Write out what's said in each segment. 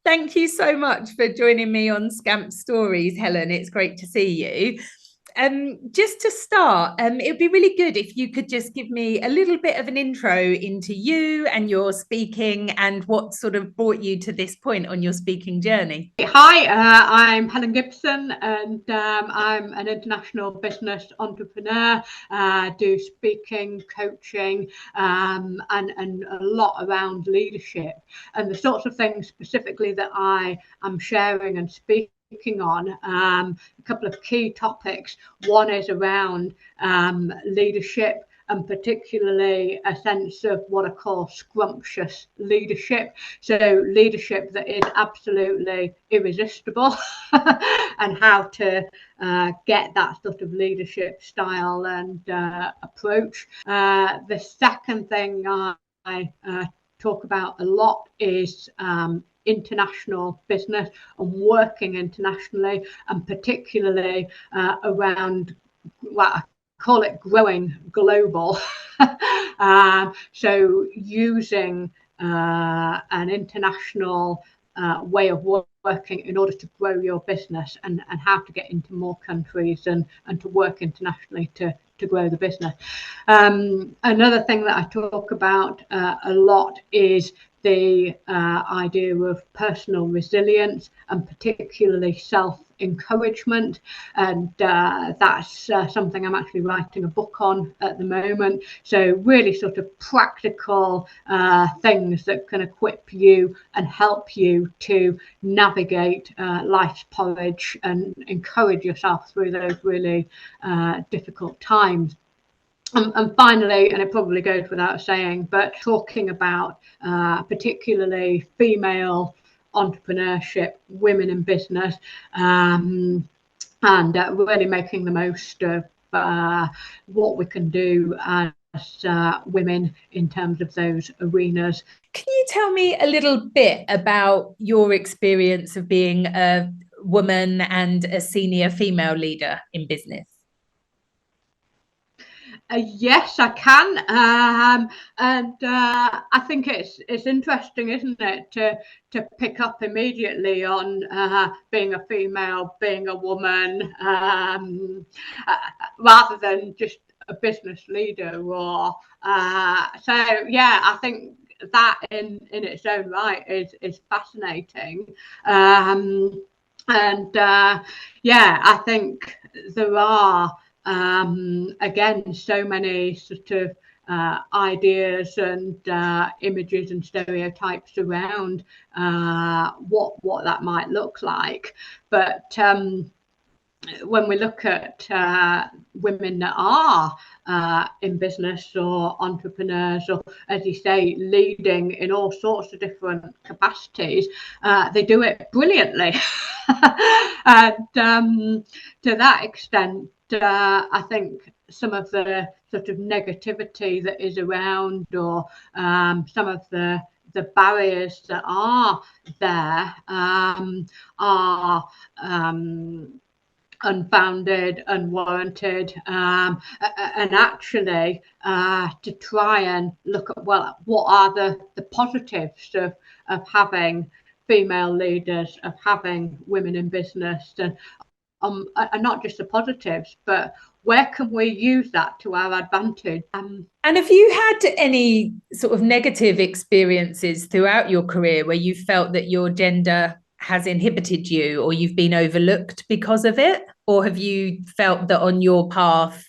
Thank you so much for joining me on Scamp Stories, Helen. It's great to see you. Just to start, it'd be really good if you could just give me a little bit of an intro into you and your speaking and what sort of brought you to this point on your speaking journey. Hi, I'm Helen Gibson, and I'm an international business entrepreneur. Do speaking, coaching, and a lot around leadership, and the sorts of things specifically that I am sharing and speaking on. A couple of key topics. One is around leadership, and particularly a sense of what I call scrumptious leadership. So leadership that is absolutely irresistible and how to get that sort of leadership style and approach. The second thing I talk about a lot is international business and working internationally, and particularly around what I call it growing global. So using an international way of working in order to grow your business, and how to get into more countries and to work internationally to grow the business. Another thing that I talk about a lot is the idea of personal resilience, and particularly self-encouragement, and that's something I'm actually writing a book on at the moment. So really sort of practical things that can equip you and help you to navigate life's porridge and encourage yourself through those really difficult times. And finally, and it probably goes without saying, but talking about particularly female entrepreneurship, women in business, and really making the most of what we can do as women in terms of those arenas. Can you tell me a little bit about your experience of being a woman and a senior female leader in business? Yes, I can, and I think it's interesting, isn't it, to pick up immediately on being a female, being a woman, rather than just a business leader. Or so yeah, I think that in its own right is fascinating, and yeah, I think there are. Again, so many sort of ideas and images and stereotypes around what that might look like. But when we look at women that are in business or entrepreneurs, or as you say, leading in all sorts of different capacities, they do it brilliantly. And to that extent, I think some of the sort of negativity that is around, or some of the barriers that are there, are unfounded, unwarranted, and actually to try and look at, well, what are the positives of having female leaders, of having women in business, and not just the positives, but where can we use that to our advantage? And have you had any sort of negative experiences throughout your career where you felt that your gender has inhibited you, or you've been overlooked because of it? Or have you felt that on your path,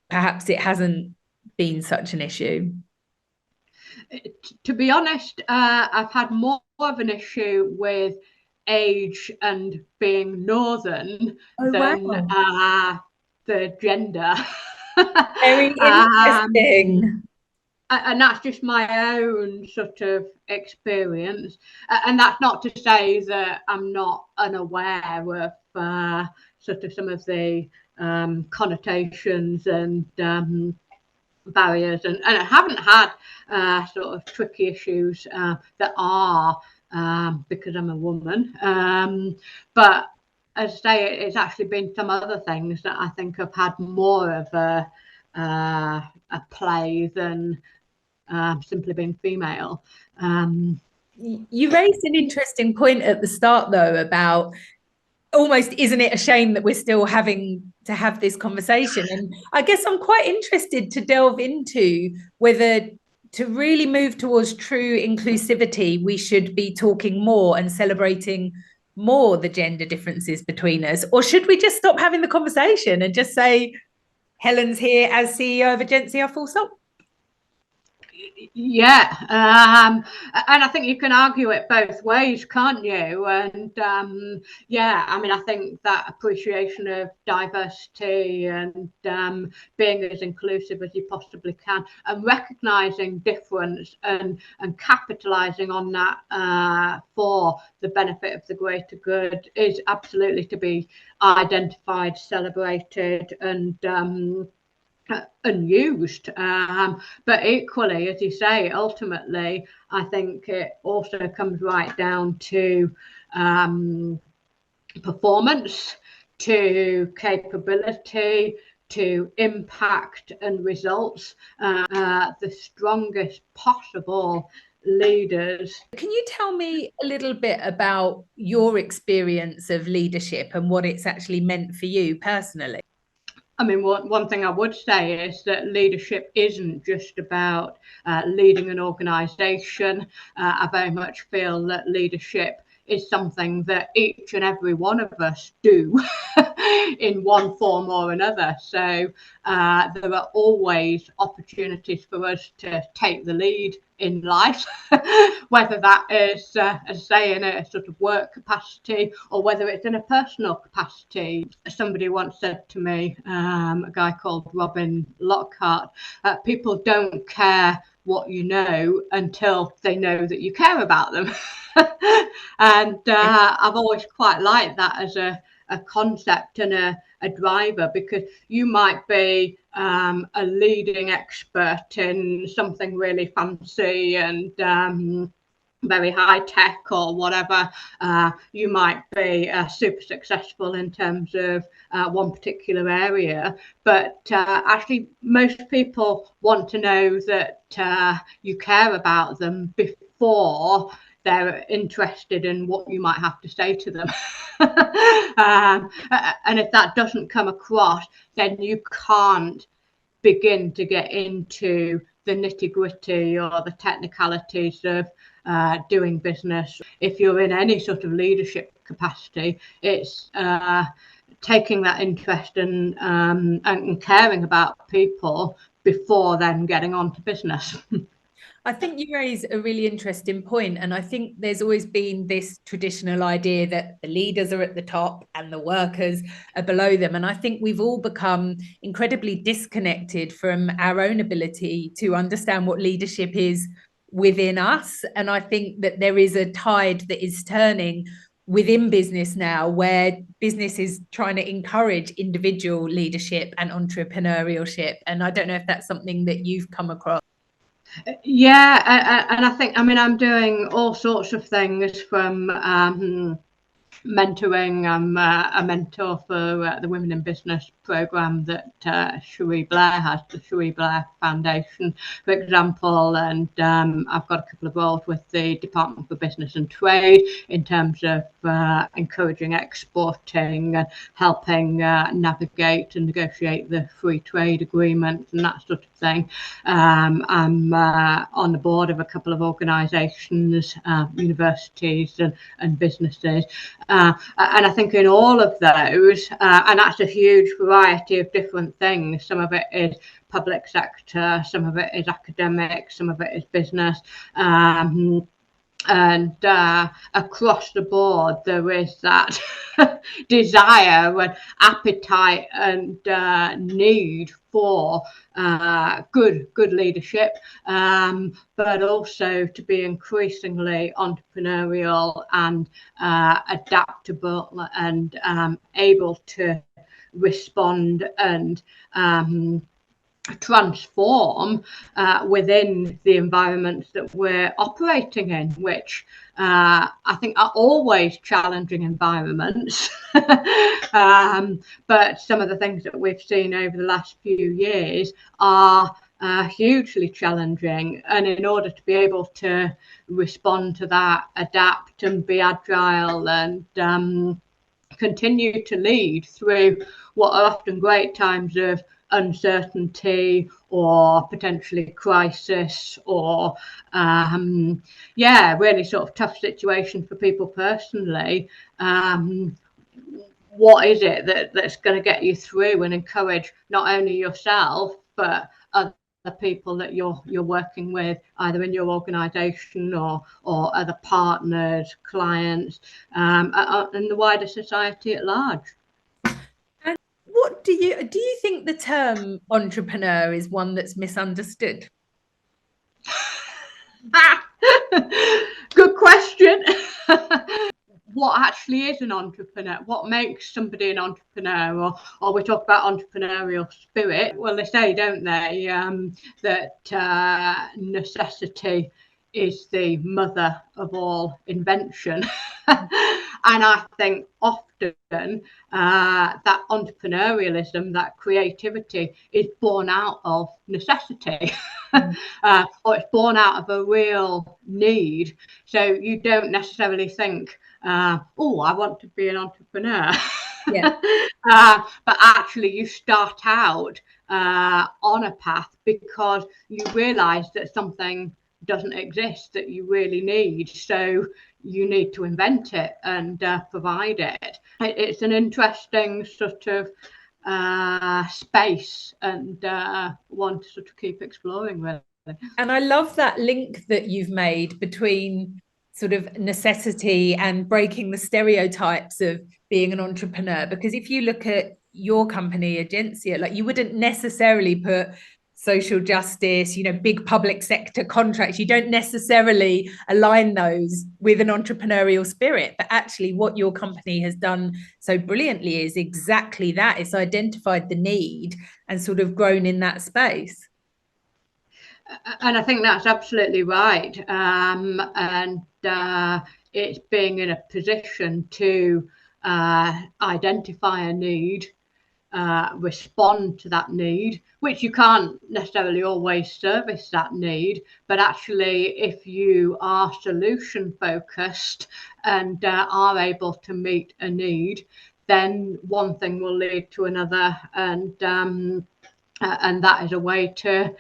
perhaps it hasn't been such an issue? To be honest, I've had more of an issue with age and being northern Oh, than wow. the gender. Very interesting. And that's just my own sort of experience. And that's not to say that I'm not unaware of sort of some of the connotations and barriers, and I haven't had sort of tricky issues that are because I'm a woman. But as I say, it's actually been some other things that I think have had more of a play than simply being female. You raised an interesting point at the start, though, about almost, isn't it a shame that we're still having to have this conversation? And I guess I'm quite interested to delve into whether, to really move towards true inclusivity, we should be talking more and celebrating more the gender differences between us, or should we just stop having the conversation and just say Helen's here as CEO of Agencia, full stop? Yeah, and I think you can argue it both ways, can't you? And yeah, I mean, I think that appreciation of diversity and being as inclusive as you possibly can, and recognizing difference and capitalizing on that for the benefit of the greater good is absolutely to be identified, celebrated, and unused. But equally, as you say, ultimately, I think it also comes right down to performance, to capability, to impact and results. The strongest possible leaders. Can you tell me a little bit about your experience of leadership and what it's actually meant for you personally? I mean, one thing I would say is that leadership isn't just about leading an organisation. I very much feel that leadership is something that each and every one of us do in one form or another. So there are always opportunities for us to take the lead in life, whether that is, as I say, in a sort of work capacity or whether it's in a personal capacity. Somebody once said to me, a guy called Robin Lockhart, people don't care what you know until they know that you care about them. And I've always quite liked that as a concept and a driver, because you might be a leading expert in something really fancy and very high tech or whatever. You might be super successful in terms of one particular area, but actually most people want to know that you care about them before they're interested in what you might have to say to them. And if that doesn't come across, then you can't begin to get into the nitty-gritty or the technicalities of doing business. If you're in any sort of leadership capacity, it's taking that interest and caring about people before then getting on to business. I think you raise a really interesting point, and I think there's always been this traditional idea that the leaders are at the top and the workers are below them. And I think we've all become incredibly disconnected from our own ability to understand what leadership is within us. And I think that there is a tide that is turning within business now, where business is trying to encourage individual leadership and entrepreneurship. And I don't know if that's something that you've come across. Yeah, and I think, I mean, I'm doing all sorts of things from mentoring. I'm a mentor for the Women in Business program that Cherie Blair has, the Cherie Blair Foundation, for example. And I've got a couple of roles with the Department for Business and Trade in terms of encouraging exporting and helping navigate and negotiate the free trade agreements and that sort of thing. I'm on the board of a couple of organisations, universities and businesses. And I think in all of those, and that's a huge variety of different things. Some of it is public sector, some of it is academic, some of it is business. And across the board, there is that desire and appetite and need for good leadership, but also to be increasingly entrepreneurial and adaptable and able to respond and transform within the environments that we're operating in, which I think are always challenging environments. But some of the things that we've seen over the last few years are hugely challenging. And in order to be able to respond to that, adapt and be agile and continue to lead through what are often great times of uncertainty or potentially crisis or really sort of tough situation for people personally. What is it that's going to get you through and encourage not only yourself but other people that you're working with, either in your organization or other partners, clients, and the wider society at large? And what do you think the term entrepreneur is one that's misunderstood? Good question. What actually is an entrepreneur? What makes somebody an entrepreneur? Or we talk about entrepreneurial spirit. Well, they say, don't they, that necessity is the mother of all invention. And I think often that entrepreneurialism, that creativity is born out of necessity. Or it's born out of a real need. So you don't necessarily think, oh, I want to be an entrepreneur. Yeah. But actually you start out on a path because you realize that something doesn't exist that you really need. So you need to invent it and provide it. It's an interesting sort of space and one to sort of keep exploring, really. And I love that link that you've made between sort of necessity and breaking the stereotypes of being an entrepreneur. Because if you look at your company, Agencia, like you wouldn't necessarily put social justice, big public sector contracts. You don't necessarily align those with an entrepreneurial spirit. But actually, what your company has done so brilliantly is exactly that. It's identified the need and sort of grown in that space. And I think that's absolutely right. And it's being in a position to identify a need, respond to that need, which you can't necessarily always service that need. But actually, if you are solution focused and are able to meet a need, then one thing will lead to another. And that is a way to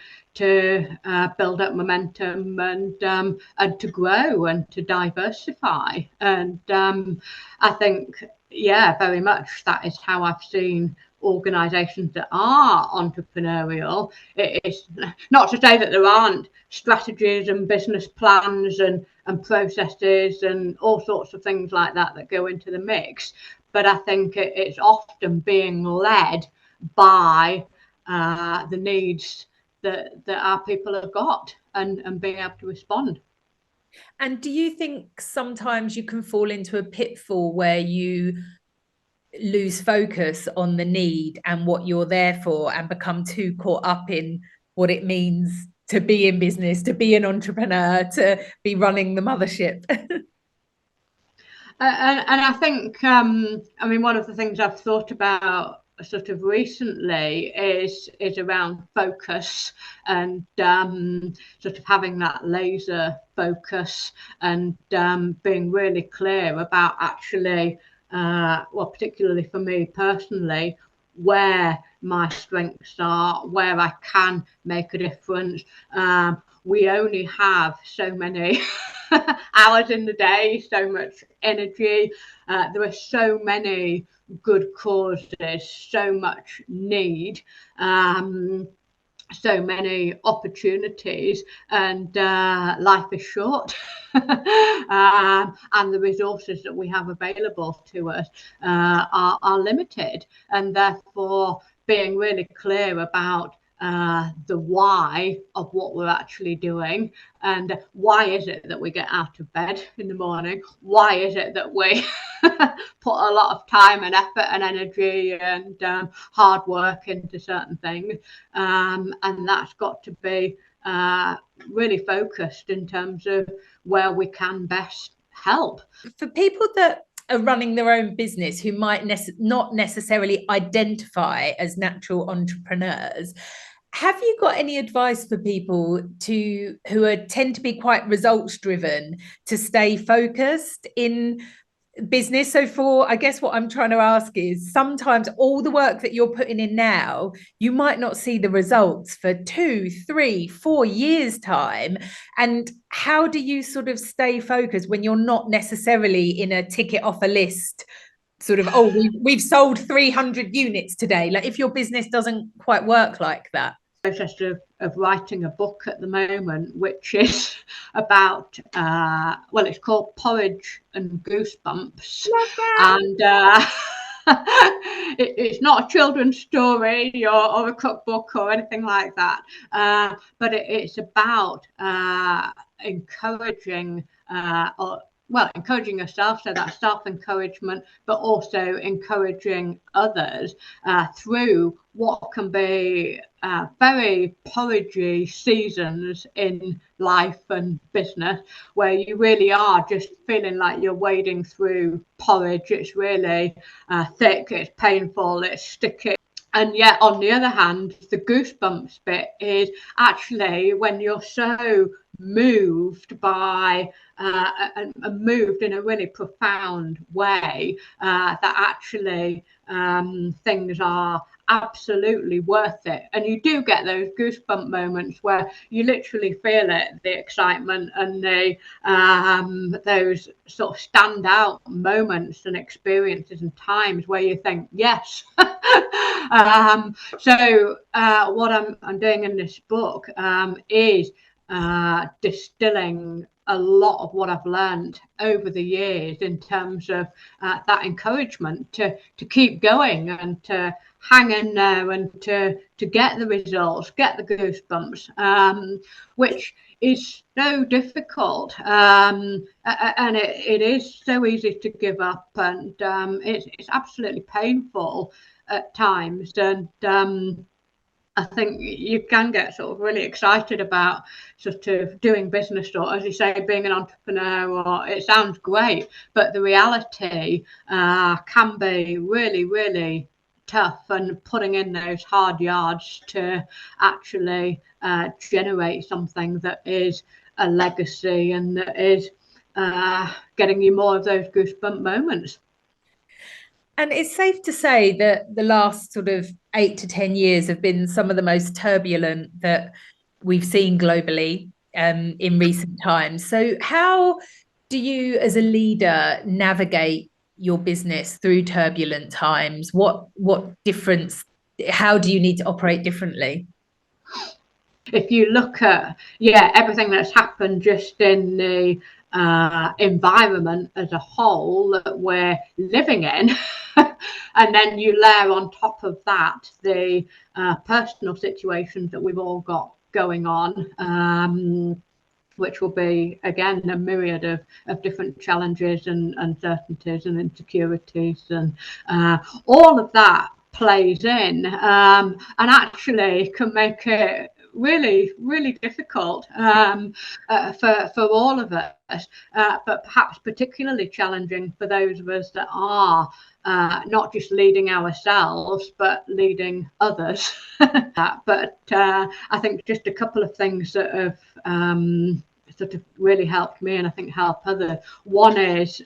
build up momentum and to grow and to diversify. And I think, very much that is how I've seen organisations that are entrepreneurial. It's not to say that there aren't strategies and business plans and processes and all sorts of things like that go into the mix, but I think it's often being led by the needs that our people have got and being able to respond. And do you think sometimes you can fall into a pitfall where you lose focus on the need and what you're there for and become too caught up in what it means to be in business, to be an entrepreneur, to be running the mothership? And I think, one of the things I've thought about sort of recently is around focus and sort of having that laser focus and being really clear about actually, particularly for me personally, where my strengths are, where I can make a difference. We only have so many hours in the day, so much energy. There are so many good causes, so much need, so many opportunities, and life is short. And the resources that we have available to us are limited, and therefore being really clear about the why of what we're actually doing, and why is it that we get out of bed in the morning, why is it that we put a lot of time and effort and energy and hard work into certain things, and that's got to be really focused in terms of where we can best help. For people that are running their own business who might not necessarily identify as natural entrepreneurs, Have you got any advice for people tend to be quite results driven to stay focused in business? So for, I guess what I'm trying to ask is, sometimes all the work that you're putting in now, you might not see the results for 2, 3, 4 years time. And how do you sort of stay focused when you're not necessarily in a ticket off a list sort of, oh, we've sold 300 units today? Like, if your business doesn't quite work like that. Process of writing a book at the moment, which is about well, it's called Porridge and Goosebumps. Love that. And it's not a children's story or a cookbook or anything like that, but it's about encouraging encouraging yourself, so that's self-encouragement, but also encouraging others through what can be very porridgey seasons in life and business, where you really are just feeling like you're wading through porridge. It's really thick, it's painful, it's sticky. And yet, on the other hand, the goosebumps bit is actually when you're so moved by and moved in a really profound way that actually things are absolutely worth it. And you do get those goosebump moments where you literally feel it, the excitement and the those sort of standout moments and experiences and times where you think, yes. So what I'm doing in this book is distilling a lot of what I've learned over the years in terms of that encouragement to keep going and to hang in there and to get the results, get the goosebumps, which is so difficult, and it is so easy to give up, and it's absolutely painful at times. And I think you can get sort of really excited about sort of doing business, or as you say, being an entrepreneur, or it sounds great, but the reality can be really, really tough, and putting in those hard yards to actually generate something that is a legacy and that is getting you more of those goosebump moments. And it's safe to say that the last sort of 8 to 10 years have been some of the most turbulent that we've seen globally in recent times. So, how do you, as a leader, navigate your business through turbulent times? What difference? How do you need to operate differently? If you look at everything that's happened just in the environment as a whole that we're living in, and then you layer on top of that the personal situations that we've all got going on, which will be, again, a myriad of different challenges and uncertainties and insecurities, and all of that plays in, and actually can make it really, really difficult for all of us, but perhaps particularly challenging for those of us that are not just leading ourselves, but leading others. But I think just a couple of things that have sort of really helped me, and I think help others. One is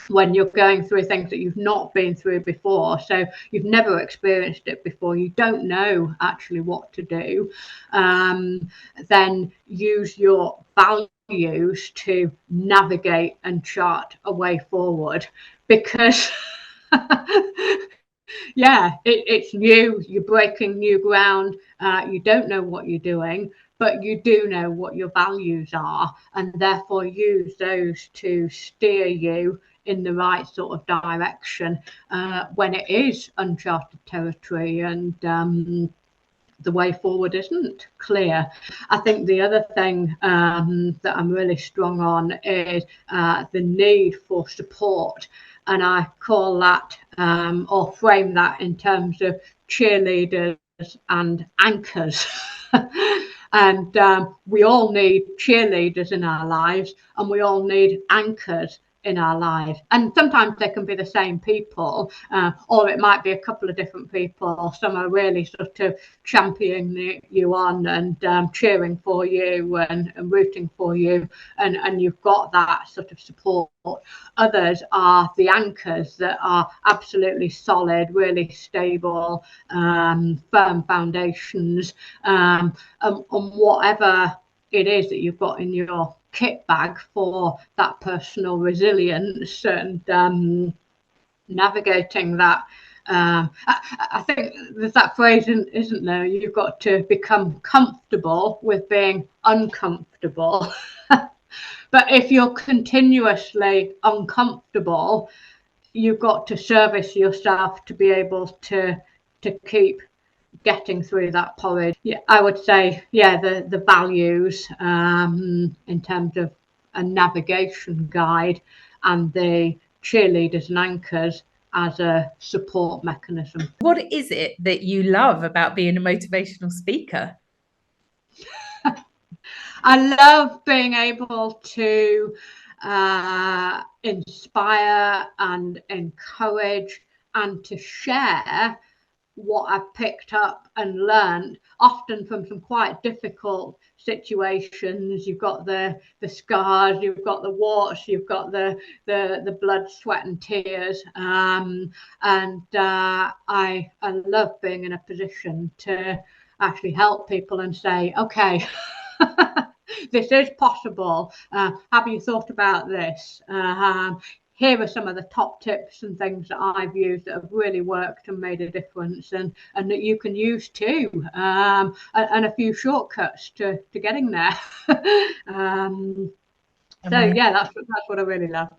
when you're going through things that you've not been through before, so you've never experienced it before, you don't know actually what to do, then use your values to navigate and chart a way forward, because it's new, you're breaking new ground, you don't know what you're doing, but you do know what your values are, and therefore use those to steer you in the right sort of direction when it is uncharted territory and the way forward isn't clear. I think the other thing that I'm really strong on is the need for support, and I call that or frame that in terms of cheerleaders and anchors. And we all need cheerleaders in our lives, and we all need anchors in our lives. And sometimes they can be the same people, or it might be a couple of different people. Some are really sort of championing you on and cheering for you and rooting for you, and you've got that sort of support. Others are the anchors that are absolutely solid, really stable, firm foundations, and whatever it is that you've got in your kit bag for that personal resilience and navigating that. I think there's that phrase, isn't there? You've got to become comfortable with being uncomfortable. But if you're continuously uncomfortable, you've got to service yourself to be able to keep getting through that porridge. Yeah, I would say, yeah, the values in terms of a navigation guide, and the cheerleaders and anchors as a support mechanism. What is it that you love about being a motivational speaker? I love being able to inspire and encourage and to share what I've picked up and learned, often from some quite difficult situations. You've got the scars, you've got the warts, you've got the blood, sweat, and tears. I love being in a position to actually help people and say, okay, this is possible. Have you thought about this? Here are some of the top tips and things that I've used that have really worked and made a difference, and that you can use too, and a few shortcuts to getting there. So yeah, that's what I really love.